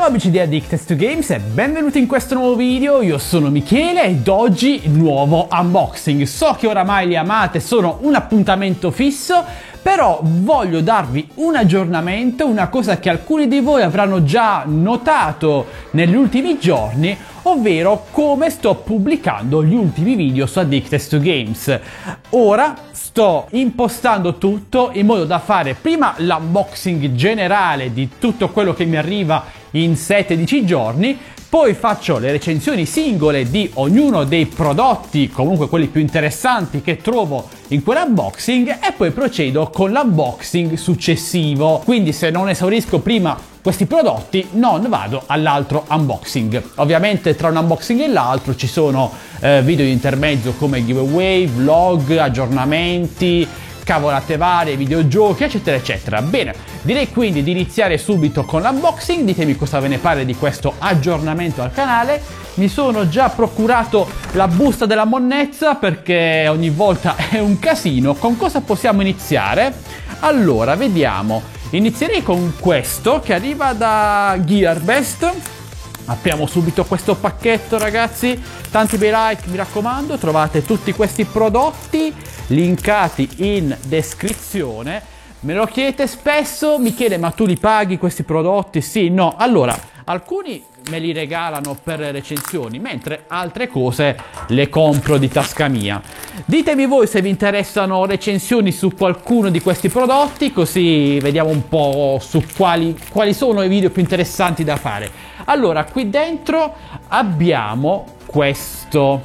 amici di Addicted to Games e benvenuti in questo nuovo video. Io sono Michele ed oggi nuovo unboxing. So che oramai li amate, sono un appuntamento fisso, però voglio darvi un aggiornamento, una cosa che alcuni di voi avranno già notato negli ultimi giorni, ovvero come sto pubblicando gli ultimi video su Addicted to Games. Ora sto impostando tutto in modo da fare prima l'unboxing generale di tutto quello che mi arriva in 7-10 giorni, poi faccio le recensioni singole di ognuno dei prodotti, comunque quelli più interessanti che trovo in quell'unboxing, e poi procedo con l'unboxing successivo. Quindi se non esaurisco prima questi prodotti non vado all'altro unboxing. Ovviamente tra un unboxing e l'altro ci sono video di intermezzo come giveaway, vlog, aggiornamenti, cavolate varie, videogiochi, eccetera eccetera. Bene, direi quindi di iniziare subito con l'unboxing. Ditemi cosa ve ne pare di questo aggiornamento al canale. Mi sono già procurato la busta della monnezza perché ogni volta è un casino. Con cosa possiamo iniziare? Allora, vediamo. Inizierei con questo che arriva da Gearbest. Apriamo subito questo pacchetto, ragazzi. Tanti bei like, mi raccomando. Trovate tutti questi prodotti linkati in descrizione. Me lo chiedete spesso: Michele, ma tu li paghi questi prodotti? Sì, no. Allora, alcuni me li regalano per recensioni, mentre altre cose le compro di tasca mia. Ditemi voi se vi interessano recensioni su qualcuno di questi prodotti, così vediamo un po' su quali sono i video più interessanti da fare. Allora, qui dentro abbiamo questo,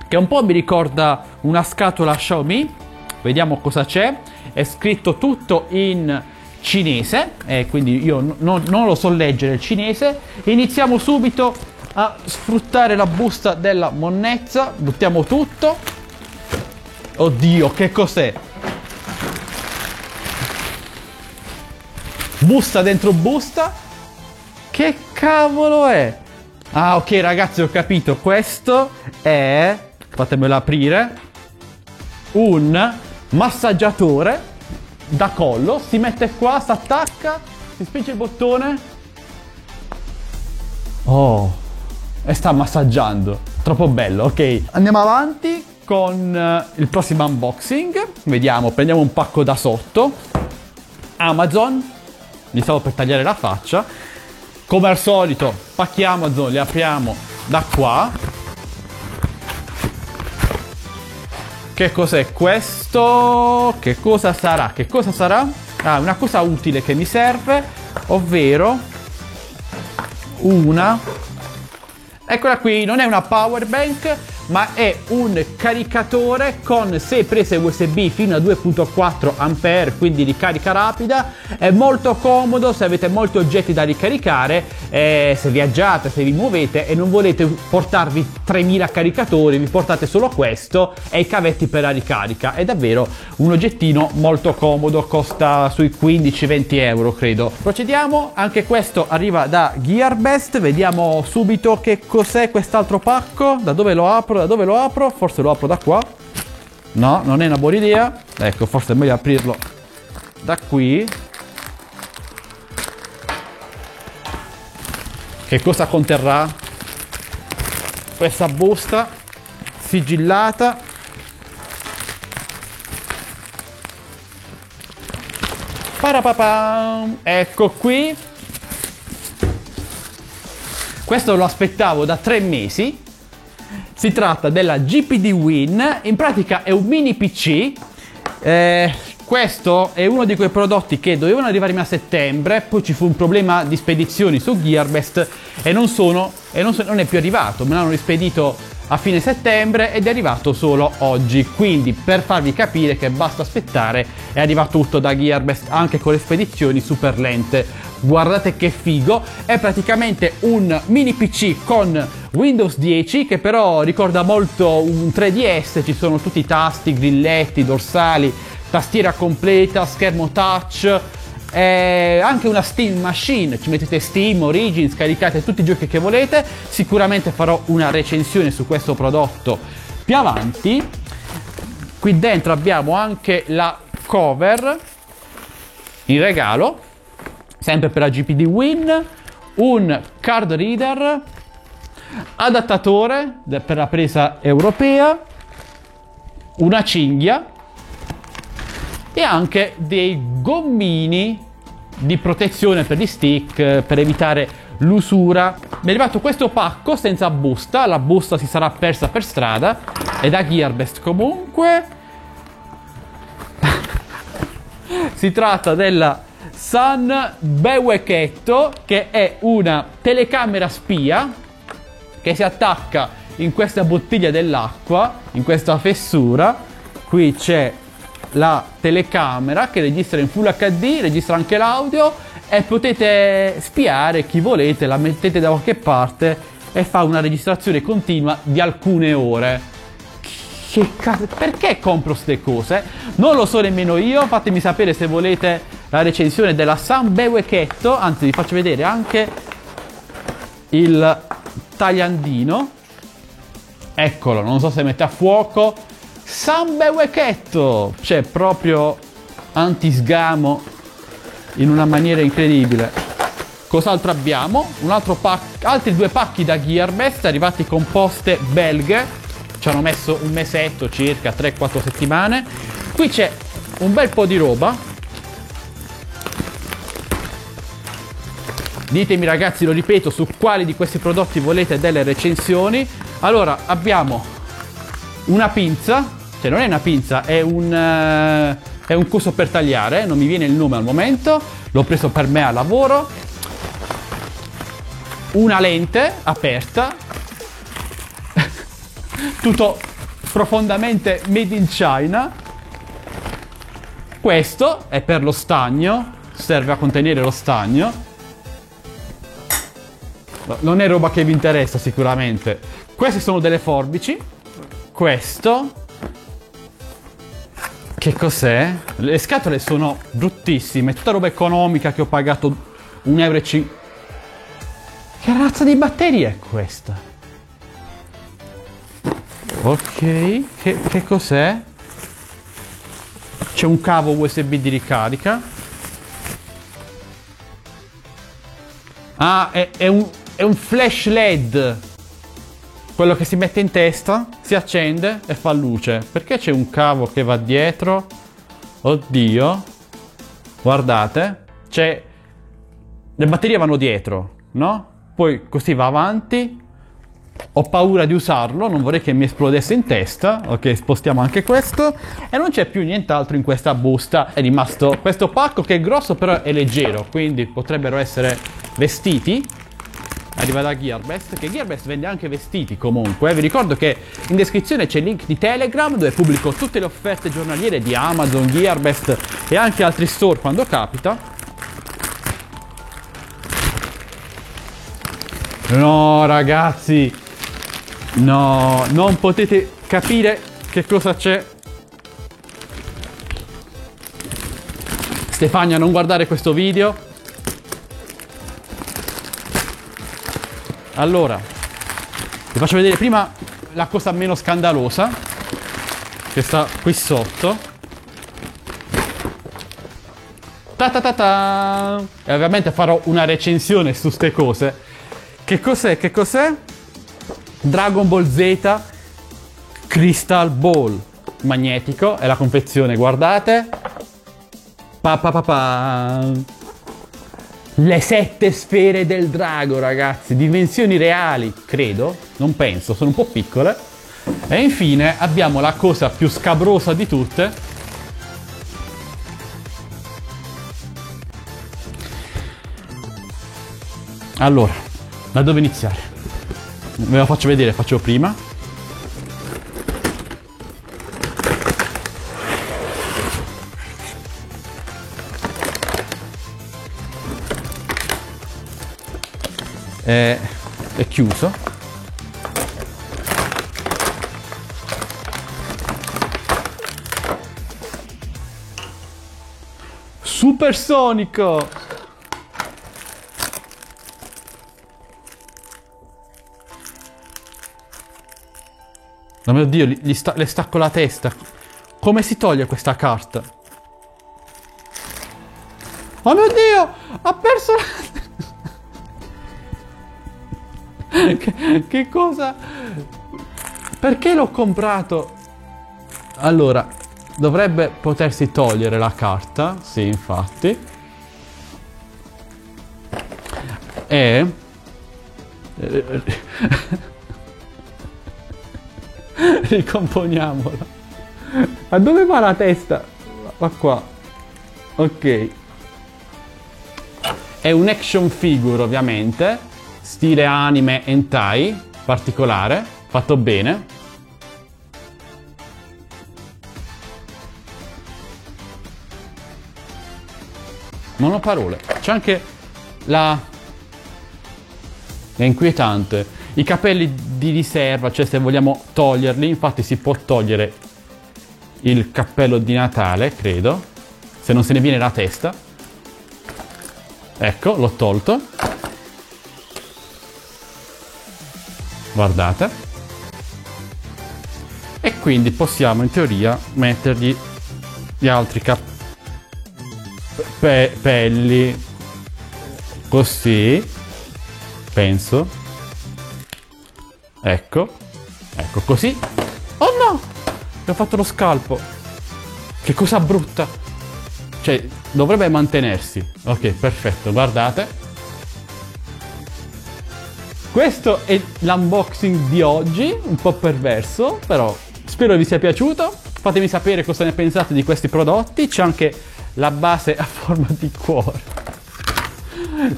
che un po' mi ricorda una scatola Xiaomi. Vediamo cosa c'è. È scritto tutto in cinese, quindi io non lo so leggere il cinese. Iniziamo subito a sfruttare la busta della monnezza. Buttiamo tutto. Oddio, che cos'è? Busta dentro busta. Che cavolo è? Ah, ok ragazzi, ho capito. Questo è, fatemelo aprire, un massaggiatore da collo. Si mette qua, si attacca, si spinge il bottone. Oh, e sta massaggiando. Troppo bello, ok. Andiamo avanti con il prossimo unboxing. Vediamo, prendiamo un pacco da sotto. Amazon. Mi stavo per tagliare la faccia. Come al solito, pacchi Amazon li apriamo da qua. Che cos'è questo? Che cosa sarà? Che cosa sarà? Ah, una cosa utile che mi serve, ovvero una... Eccola qui, non è una power bank, ma è un caricatore con 6 prese USB fino a 2.4 A, quindi di carica rapida. È molto comodo se avete molti oggetti da ricaricare, se viaggiate, se vi muovete e non volete portarvi 3000 caricatori, vi portate solo questo e i cavetti per la ricarica. È davvero un oggettino molto comodo, costa sui 15-20 euro credo. Procediamo, anche questo arriva da Gearbest. Vediamo subito che cos'è quest'altro pacco. Da dove lo apro? Da dove lo apro? Forse lo apro da qua. No, non è una buona idea. Ecco, forse è meglio aprirlo da qui. Che cosa conterrà questa busta sigillata? Parapapam. Ecco qui. Questo lo aspettavo da 3 mesi. Si tratta della GPD Win. In pratica è un mini PC. Questo è uno di quei prodotti che dovevano arrivarmi a settembre, poi ci fu un problema di spedizioni su Gearbest e non è più arrivato. Me l'hanno rispedito a fine settembre ed è arrivato solo oggi. Quindi, per farvi capire che basta aspettare, è arrivato tutto da Gearbest, anche con le spedizioni super lente. Guardate che figo. È praticamente un mini PC con Windows 10 che però ricorda molto un 3DS. Ci sono tutti i tasti, grilletti, dorsali, tastiera completa, schermo touch, anche una Steam Machine. Ci mettete Steam, Origin, scaricate tutti i giochi che volete. Sicuramente farò una recensione su questo prodotto più avanti. Qui dentro abbiamo anche la cover in regalo, sempre per la GPD Win, un card reader, adattatore per la presa europea, una cinghia e anche dei gommini di protezione per gli stick per evitare l'usura. Mi è arrivato questo pacco senza busta, la busta si sarà persa per strada, è da Gearbest comunque. Si tratta della Sun Beweketto, che è una telecamera spia che si attacca in questa bottiglia dell'acqua, in questa fessura. Qui c'è la telecamera che registra in Full HD, registra anche l'audio e potete spiare chi volete, la mettete da qualche parte e fa una registrazione continua di alcune ore. Che cazzo, perché compro ste cose? Non lo so nemmeno io, fatemi sapere se volete la recensione della Sun Beweketto, anzi vi faccio vedere anche il tagliandino. Eccolo, non so se mette a fuoco. Sun Beweketto, c'è proprio antisgamo in una maniera incredibile. Cos'altro abbiamo? Un altro pack, altri 2 pacchi da Gearbest arrivati con poste belghe. Ci hanno messo un mesetto circa, 3-4 settimane. Qui c'è un bel po' di roba. Ditemi ragazzi, lo ripeto, su quali di questi prodotti volete delle recensioni. Allora, abbiamo una pinza, cioè non è una pinza, è un coso per tagliare, non mi viene il nome al momento, l'ho preso per me a lavoro. Una lente aperta, tutto profondamente made in China. Questo è per lo stagno, serve a contenere lo stagno. Non è roba che vi interessa sicuramente. Queste sono delle forbici. Questo che cos'è? Le scatole sono bruttissime, tutta roba economica che ho pagato 1,50 euro. Che razza di batteria è questa? Ok, che cos'è? C'è un cavo USB di ricarica. Ah, è un flash LED. Quello che si mette in testa, si accende e fa luce. Perché c'è un cavo che va dietro? Oddio. Guardate. Le batterie vanno dietro, no? Poi così va avanti. Ho paura di usarlo, non vorrei che mi esplodesse in testa. Ok, spostiamo anche questo. E non c'è più nient'altro in questa busta. È rimasto questo pacco che è grosso però è leggero, quindi potrebbero essere vestiti. Arriva da Gearbest, che Gearbest vende anche vestiti comunque. Vi ricordo che in descrizione c'è il link di Telegram dove pubblico tutte le offerte giornaliere di Amazon, Gearbest e anche altri store quando capita. No ragazzi, no, non potete capire che cosa c'è. Stefania, non guardare questo video. Allora, vi faccio vedere prima la cosa meno scandalosa che sta qui sotto. Ta ta ta ta! E ovviamente farò una recensione su ste cose. Che cos'è? Che cos'è? Dragon Ball Z Crystal Ball magnetico, è la confezione, guardate. Pa pa pa pa. Le 7 sfere del drago, ragazzi, dimensioni reali, credo, non penso, sono un po' piccole. E infine abbiamo la cosa più scabrosa di tutte. Allora, da dove iniziare? Ve lo faccio vedere, faccio prima. È chiuso. Supersonico. Oh mio Dio, le stacco la testa. Come si toglie questa carta? Oh mio Dio, ha perso la... Che cosa? Perché l'ho comprato? Allora, dovrebbe potersi togliere la carta. Sì, infatti. E... ricomponiamola. Ma dove va la testa? Va qua. Ok. È un action figure, ovviamente, stile anime hentai, particolare, fatto bene. Non ho parole. C'è anche la... È inquietante. I capelli di riserva, cioè se vogliamo toglierli, infatti si può togliere il cappello di Natale, credo, se non se ne viene la testa. Ecco, l'ho tolto. Guardate. E quindi possiamo in teoria mettergli gli altri capelli così, penso. Ecco. Ecco così. Oh no! Mi ho fatto lo scalpo. Che cosa brutta. Cioè, dovrebbe mantenersi. Ok, perfetto, guardate. Questo è l'unboxing di oggi, un po' perverso, però spero vi sia piaciuto. Fatemi sapere cosa ne pensate di questi prodotti. C'è anche la base a forma di cuore.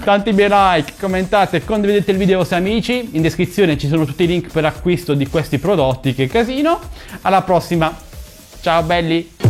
Tanti bei like, commentate, condividete il video ai vostri amici. In descrizione ci sono tutti i link per acquisto di questi prodotti. Che casino. Alla prossima. Ciao belli.